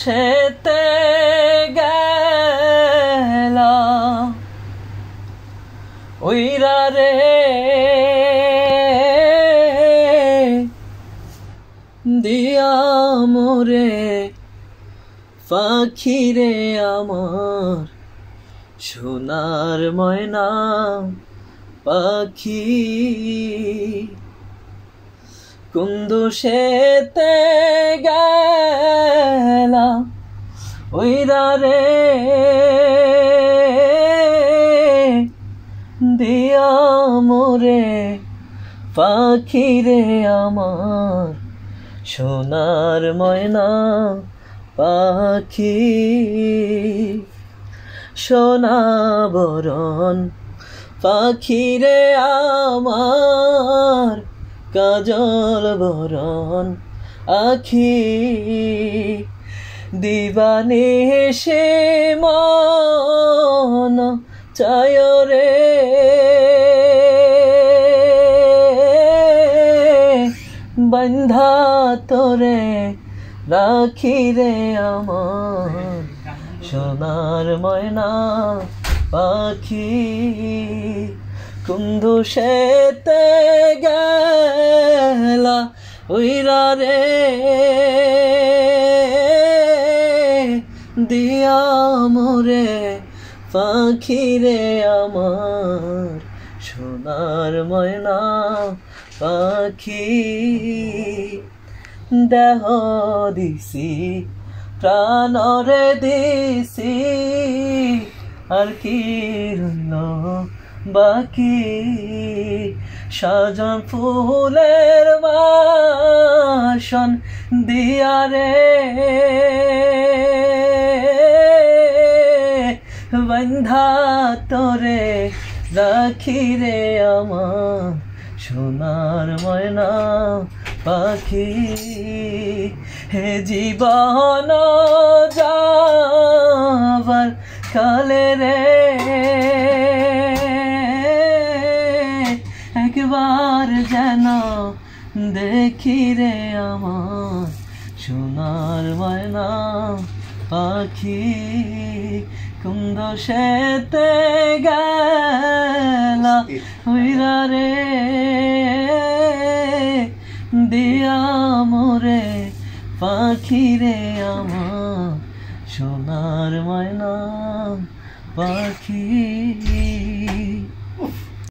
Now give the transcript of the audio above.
সেতে গেলা ওইরা রে দিয়া মোরে পাখি রে আমার সোনার ময়না পাখি কুন্দু সেতে গেলা ওইরা রে দিয়া মোরে পাখি রে আমার সোনার ময়না পাখি সোনা বরণ পাখি রে আমার কাজল বরণ আখি দিবানিশি মন চায় রে বন্ধা তোরে রাখি রে আমার সোনার ময়না পাখি কুন্দু সেতে গেলা ওইরা রে দিয়া মোরে পাখি রে আমার সোনার ময়না পাখি দেহ দিছি প্রাণরে দিছি আর কি রইল বাকি সাজন ফুলের বাসন দিয়া রে বন্ধা তোরে রাখি রে আমার সোনার ময়না পাখি হে জীবন যাবার কালে রে একবার যেন দেখি রে আমার সোনার ময়না পাখি কুন্দ সেতে গেলা ওইরা রে দিয়া মোরে পাখি রে আমার সোনার ময়না পাখি।